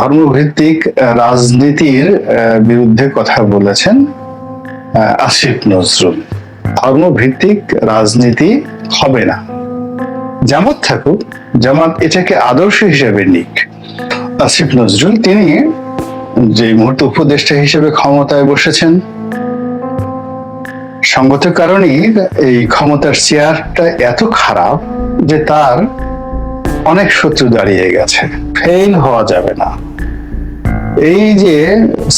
ধর্মভিত্তিক রাজনীতির বিরুদ্ধে কথা বলেছেন আসিফ নজরুল। ধর্মভিত্তিক রাজনীতি হবে না, জামাত থাকুক, জামাত এটাকে আদর্শ হিসেবে নিক। আসিফ নজরুল তিনি যে মুহূর্তে উপদেষ্টা হিসেবে ক্ষমতায় বসেছেন, সঙ্গত কারণেই এই ক্ষমতার চেয়ারটা এত খারাপ যে তার অনেক শত্রু দাঁড়িয়ে গেছে। ফেল হওয়া যাবে না। এই যে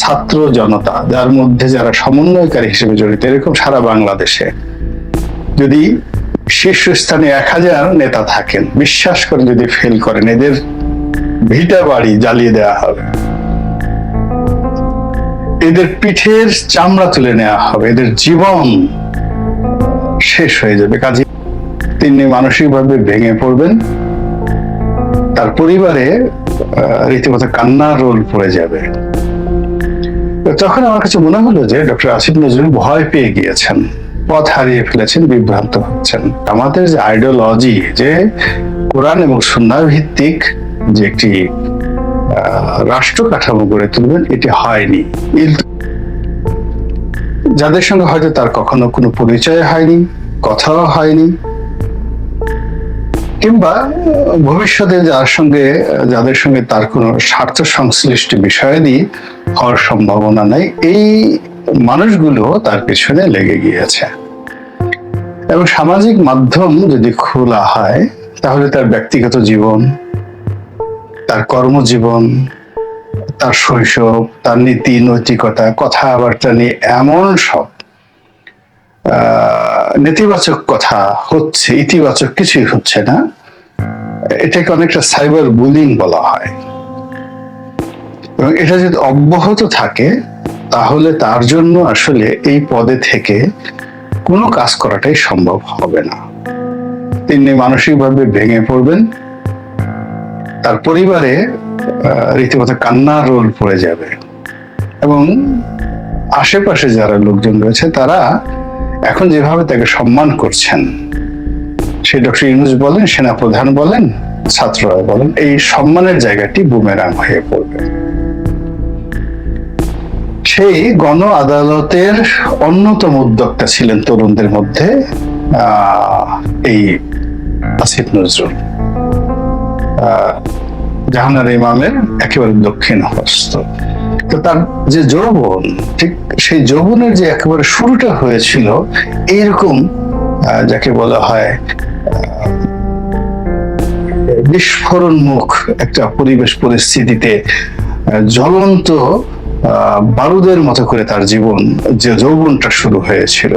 ছাত্র জনতা, যার মধ্যে যারা সমন্বয়কারী হিসেবে জড়িত, এরকম সারা বাংলাদেশে যদি শীর্ষস্থানে 1000 নেতা থাকেন, বিশ্বাস করে যদি ফেল করেন, এদের ভিটা বাড়ি জ্বালিয়ে দেওয়া হবে, এদের পিঠের চামড়া তুলে নেওয়া হবে, এদের জীবন শেষ হয়ে যাবে। কাজে তিনি মানসিকভাবে ভেঙে পড়বেন, তার পরিবারে রীতিমতো কান্নার রোল পড়ে যাবে। তখন আমার কাছে মনে হলো যে ডক্টর আসিফ নজরুল ভয় পেয়ে গিয়েছেন, পথ হারিয়ে ফেলেছেন, বিভ্রান্ত হচ্ছেন। আমাদের যে আইডিওলজি, যে কোরআন এবং সুন্নাহ ভিত্তিক যে একটি রাষ্ট্র কাঠামো গড়ে তুলবেন, এটি হয়নি। যাদের সঙ্গে হয়তো তার কখনো কোনো পরিচয় হয়নি, কথাও হয়নি, কিংবা ভবিষ্যতে যাদের সঙ্গে তার কোনো স্বার্থ সংশ্লিষ্ট বিষয়াদি হওয়ার সম্ভাবনা নাই, এই মানুষগুলো তার পেছনে লেগে গিয়েছে। এবং সামাজিক মাধ্যম যদি খোলা হয়, তাহলে তার ব্যক্তিগত জীবন, তার কর্মজীবন, তার শৈশব, তার নীতি নৈতিকতা, কথাবার্তা নিয়ে এমন সব নেতিবাচক কথা হচ্ছে, ইতিবাচক কিছুই হচ্ছে না। এটাকে অনেকটা সাইবার বুলিং বলা হয়। এবং এটা যদি অব্যাহত থাকে, তাহলে তার জন্য আসলে এই পদে থেকে কোনো কাজ করাটাই সম্ভব হবে না। তিনি মানসিকভাবে ভেঙে পড়বেন, তার পরিবারে রীতিমতো কান্নার রোল পড়ে যাবে। এবং আশেপাশে যারা লোকজন রয়েছে, তারা এখন যেভাবে তাকে সম্মান করছেন, সে ডক্টর ইউনূস বলেন, সেনাপ্রধান বলেন, ছাত্ররা বলেন, এই সম্মানের জায়গাটি বুমেরাং হয়ে পড়বে। সেই গণ আদালতের অন্যতম উদ্যোক্তা ছিলেন তরুণদের মধ্যে এই আসিফ নজরুল, জাহানারা ইমামের একেবারে দক্ষিণ হস্ত। তো তার যে যৌবন, ঠিক সেই যৌবনের যে একেবারে শুরুটা হয়েছিল এইরকম যাকে বলা হয় বিস্ফোরণমুখ একটা পরিবেশ পরিস্থিতিতে, জ্বলন্ত বারুদের মতো করে তার জীবন, যে যৌবনটা শুরু হয়েছিল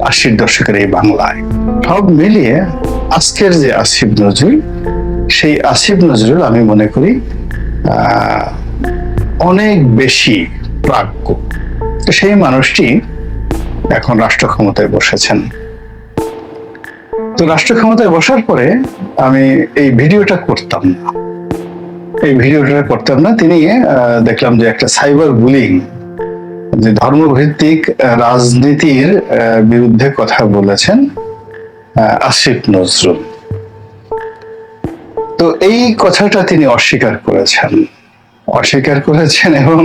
80-র দশকের এই বাংলায়, সব মিলিয়ে আজকের যে আসিফ নজরুল, সেই আসিফ নজরুল আমি মনে করি অনেক বেশি প্রাজ্ঞ। তো সেই মানুষটি এখন রাষ্ট্র ক্ষমতায় বসেছেন। তো রাষ্ট্র ক্ষমতায় বসার পরে আমি এই ভিডিওটা করতাম না, তিনি দেখলাম যে একটা সাইবার বুলিং, যে ধর্মভিত্তিক রাজনীতির বিরুদ্ধে কথা বলেছেন আসিফ নজরুল। তো এই কথাটা তিনি অস্বীকার করেছেন এবং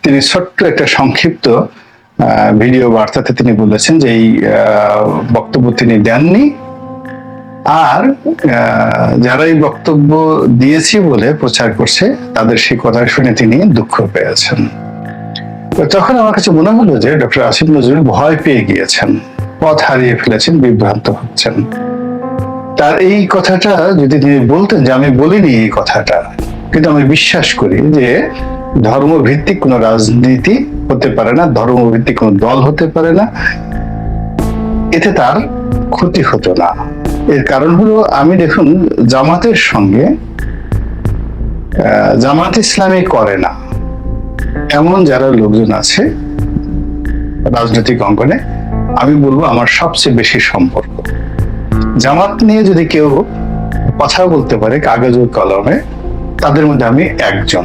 তিনি ছোট্ট একটা সংক্ষিপ্ত ভিডিও বার্তাতে তিনি বলেছেন যে এই বক্তব্য তিনি দেননি, আর যারা এই বক্তব্য দিয়েছি বলে প্রচার করছে, তাদের সেই কথা শুনে তিনি দুঃখ পেয়েছেন। তখন আমার কাছে মনে হলো যে ডক্টর আসিফ নজরুল ভয় পেয়ে গিয়েছেন, পথ হারিয়ে ফেলেছেন, বিভ্রান্ত হচ্ছেন। তার এই কথাটা যদি তিনি বলতেন যে আমি বলিনি এই কথাটা, কিন্তু আমি বিশ্বাস করি যে ধর্মভিত্তিক কোনো রাজনীতি হতে পারে না, ধর্মভিত্তিক কোনো দল হতে পারে না, এতে তার ক্ষতি হতো না। এর কারণ হলো, আমি দেখুন জামাতের সঙ্গে, জামাত ইসলামী করে না এমন যারা লোকজন আছে রাজনৈতিক অঙ্গনে, আমি বলবো আমার সবচেয়ে বেশি সম্পর্ক জামাত নিয়ে যদি কেউ কথা বলতে পারে কাগজ কলমে, তাদের মধ্যে আমি একজন।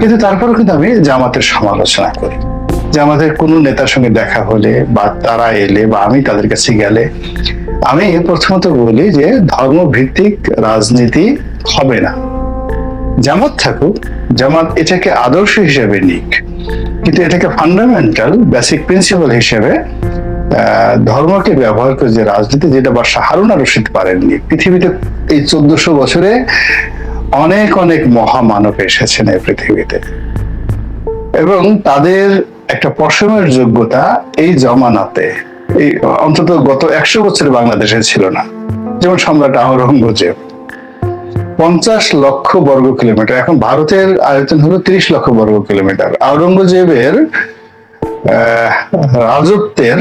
কিন্তু তারপরেও কিন্তু আমি জামাতের সমালোচনা করি। জামাতের কোনো নেতার সঙ্গে দেখা হলে বা তারা এলে বা আমি তাদের কাছে গেলে, আমি প্রথমত বলি যে ধর্মভিত্তিক রাজনীতি হবে না, জামাত থাকুক, জামাত এটাকে আদর্শ হিসেবে নিক, কিন্তু এটাকে ফান্ডামেন্টাল বেসিক প্রিন্সিপাল হিসেবে ধর্মকে ব্যবহার করে যে রাজনীতি, যেটা বাদশাহ হারুন আর রশিদ পারেননি। পৃথিবীতে এই 1400 বছরে অনেক অনেক মহামানব এসেছেন এই পৃথিবীতে, এবং তাদের একটা পশমের যোগ্যতা এই জমানাতে, এই অন্তত গত 100 বছরে বাংলাদেশে ছিল না। যেমন সম্রাট আওরঙ্গজেব 50 লক্ষ বর্গ কিলোমিটার, এখন ভারতের আয়তন হলো 30 লক্ষ বর্গ কিলোমিটার। আওরঙ্গজেবের রাজত্বের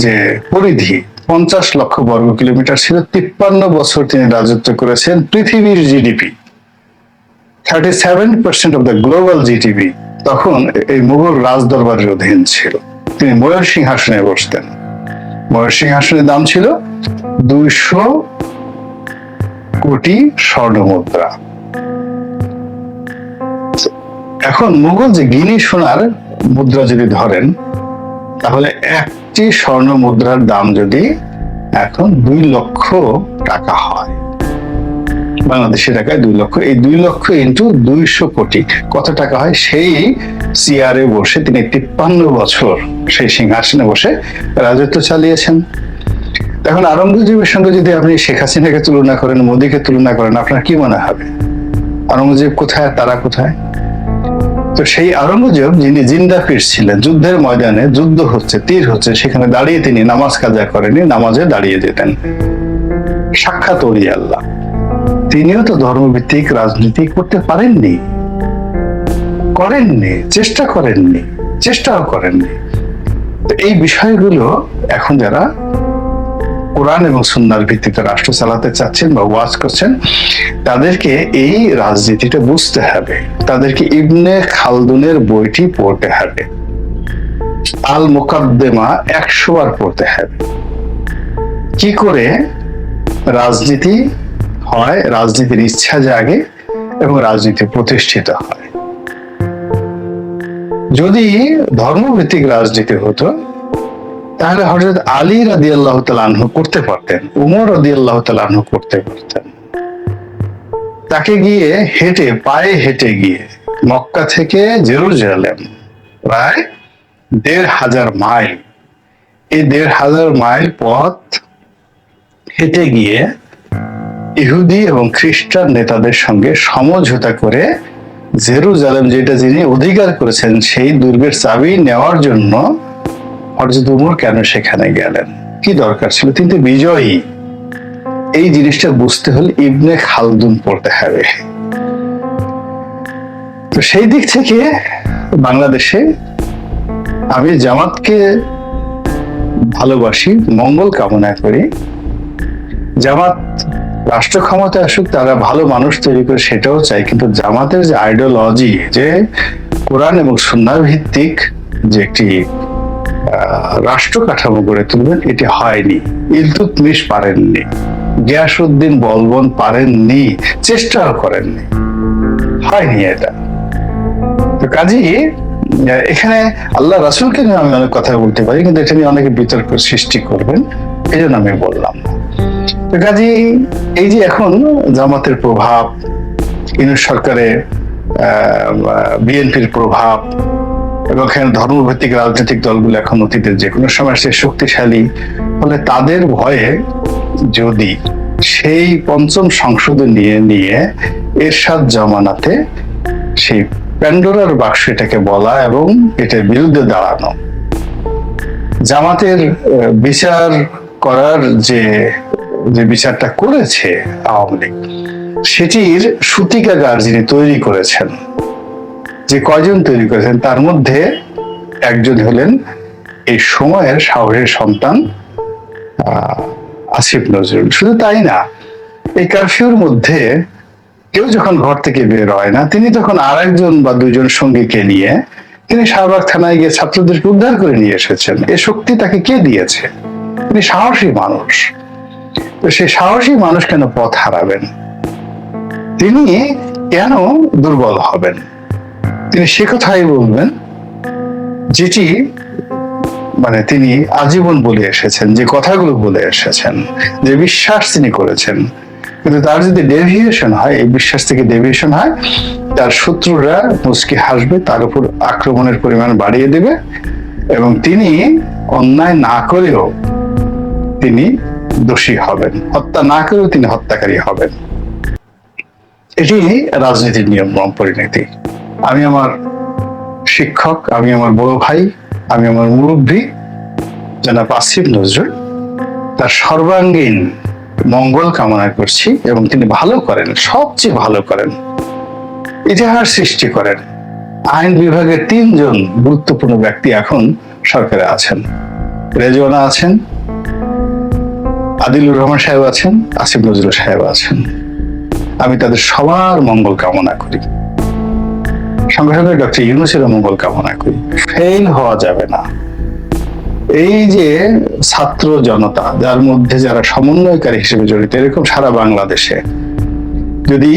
যে পরিধি 50 লক্ষ বর্গ কিলোমিটার ছিল। 53 বছর তিনি রাজত্ব করেছেন। পৃথিবীর GDP 37% of the global GDP তখন এই মুঘল রাজ দরবারের অধীন ছিল। তিনি ময়ূর সিংহাসনে বসতেন। ময়ূর সিংহাসনের দাম ছিল 200 কোটি স্বর্ণ মুদ্রা। এখন মুঘল যে গিনি সোনার মুদ্রা যদি ধরেন, তাহলে একটি স্বর্ণ মুদ্রার দাম যদি এখন 2 লক্ষ টাকা হয়, বাংলাদেশি টাকায় 2 লক্ষ, এই 2 লক্ষ ইন্টু 200 কোটি কত টাকা হয়? সেই চেয়ারে বসে তিনি 53 বছর সেই সিংহাসনে বসে রাজত্ব চালিয়েছেন। এখন আওরঙ্গজেবের সঙ্গে যদি আপনি শেখ হাসিনাকে তুলনা করেন, মোদীকে তুলনা করেন, আপনার কি মনে হবে? আওরঙ্গজেব কোথায়, তারা কোথায়? তো সেই আওরঙ্গজেব যিনি জিন্দা পীর ছিলেন, যুদ্ধের ময়দানে যুদ্ধ হচ্ছে, তীর হচ্ছে, সেখানে দাঁড়িয়ে তিনি নামাজ কাজা করেনি, নামাজে দাঁড়িয়ে যেতেন। সাক্ষাৎ ওলি আল্লাহ। তিনিও তো ধর্মভিত্তিক রাজনীতি করতে পারেননি, করেননি, চেষ্টাও করেননি। তো এই বিষয়গুলো এখন যারা কোরআন এবং সুন্নাহর ভিত্তিতে রাষ্ট্র চালাতে চাচ্ছেন বা ওয়াজ করছেন, তাদেরকে এই রাজনীতিটা বুঝতে হবে। তাদেরকে ইবনে খালদুনের বইটি পড়তে হবে, আল মুকাদ্দেমা 100 বার পড়তে হবে। কি করে রাজনীতি হয়, রাজনীতির ইচ্ছা জাগে এবং রাজনীতি প্রতিষ্ঠিত হয়। যদি ধর্মভিত্তিক রাজনীতি হতো, তাহলে হযরত আলী রাদিয়াল্লাহু তাআলা আনহু করতে পারতেন, উমর রাদিয়াল্লাহু তাআলা আনহু করতে পারতেন। তাকে গিয়ে পায়ে হেঁটে গিয়ে মক্কা থেকে জেরুজালেম প্রায় 1500 মাইল, এই 1500 মাইল পথ হেঁটে গিয়ে ইহুদি এবং খ্রিস্টান নেতাদের সঙ্গে সমঝোতা করে জেরুজালেম, যেটা যিনি অধিকার করেছেন, সেই দুর্গের চাবি নেওয়ার জন্য হযরত উমর কেন সেখানে গেলেন, কি দরকার ছিল? তিনি তো বিজয়ী। এই জিনিসটা বুঝতে হলে ইবনে খালদুন পড়তে হবে। তো সেই দিক থেকে বাংলাদেশে আমি জামাতকে ভালোবাসি, মঙ্গল কামনা করি। জামাত রাষ্ট্র ক্ষমতায় আসুক, তারা ভালো মানুষ তৈরি করে, সেটাও চাই। কিন্তু জামাতের যে আইডিওলজি, যে কোরআন এবং সুন্নাহ ভিত্তিক যে একটি রাষ্ট্র কাঠামো গড়ে তুলবেন, এটি হয়নি। ইলতুৎমিশ পারেননি, গিয়াসউদ্দিন বলবন পারেননি, চেষ্টাও করেননি, হয়নি এটা। তো কাজেই এখানে আল্লাহ রাসূলকে নিয়ে আমি অনেক কথা বলতে পারি, কিন্তু এটা নিয়ে অনেকে বিতর্ক সৃষ্টি করবেন, এই জন্য আমি বললাম না। তো কাজেই এই যে এখন জামাতের প্রভাব, ইউনূস সরকারে বিএনপির প্রভাব, এবং এখানে ধর্মভিত্তিক রাজনৈতিক দলগুলো এখন অতীতের যে কোনো সময় সে শক্তিশালী, ফলে তাদের ভয়ে যদি সেই 5ম সংশোধন নিয়ে এরশাদ জামানাতে সেই প্যান্ডোরার বাক্স এটাকে বলা এবং এটার বিরুদ্ধে দাঁড়ানো, জামাতের বিচার করার যে বিচারটা করেছে আওয়ামী লীগ, সেটির সূতিকাগার যিনি তৈরি করেছেন, যে কয়জন তৈরি করেছেন, তার মধ্যে একজন হলেন এই সময়ের সাহসী সন্তান আসিফ নজরুল। শুধু তাই না, এই কারফিউর মধ্যে কেউ যখন ঘর থেকে বের হয় না, তিনি তখন আর একজন বা 2জন সঙ্গীকে নিয়ে তিনি শাহবাগ থানায় গিয়ে ছাত্রদেরকে উদ্ধার করে নিয়ে এসেছেন। এ শক্তি তাকে কে দিয়েছে? তিনি সাহসী মানুষ। তো সেই সাহসী মানুষ কেন পথ হারাবেন? তিনি কেন দুর্বল হবেন? তিনি সে কথাই বলবেন যেটি তিনি আজীবন বলে এসেছেন, যে কথাগুলো বলে এসেছেন, যে বিশ্বাস তিনি করেছেন। কিন্তু তার যদি ডেভিয়েশন হয়, এই বিশ্বাস থেকে ডেভিয়েশন হয়, তার শত্রুরা মুচকি হাসবে, তার উপর আক্রমণের পরিমাণ বাড়িয়ে দেবে, এবং তিনি অন্যায় না করেও তিনি দোষী হবেন, হত্যা না করেও তিনি হত্যাকারী হবেন। এটি রাজনীতির নিয়ম পরিণতি। আমি আমার শিক্ষক, আমি আমার বড় ভাই, আমি আমার মুরব্বী জনাব আসিফ নজরুল, তার সর্বাঙ্গীন মঙ্গল কামনা করছি, এবং তিনি ভালো করেন, সবচেয়ে ভালো করেন, ইতিহাস সৃষ্টি করেন। আইন বিভাগের 3 জন গুরুত্বপূর্ণ ব্যক্তি এখন সরকারে আছেন। রেজওয়ানা আছেন, আদিলুর রহমান সাহেব আছেন, আসিফ নজরুল সাহেব আছেন। আমি তাদের সবার মঙ্গল কামনা করি, সঙ্গে সঙ্গে ডক্টর ইউনূসেরও মঙ্গল কামনা করি। ফেল হওয়া যাবে না। এই যে ছাত্র জনতা, যার মধ্যে যারা সমন্বয়কারী হিসেবে জড়িত, এরকম সারা বাংলাদেশে যদি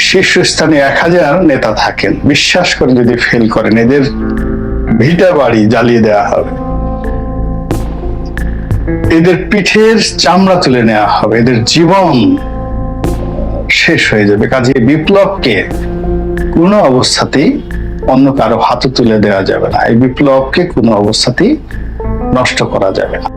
শীর্ষস্থানে 1000 নেতা থাকেন, বিশ্বাস করে যদি ফেল করেন, এদের ভিটা বাড়ি জ্বালিয়ে দেওয়া হবে, এদের পিঠের চামড়া তুলে নেওয়া হবে, এদের জীবন শেষ হয়ে যাবে। কাজে বিপ্লবকে কোনো অবস্থাতেই অন্য কারো হাতে তুলে দেওয়া যাবে না, এই বিপ্লবকে কোনো অবস্থাতেই নষ্ট করা যাবে না।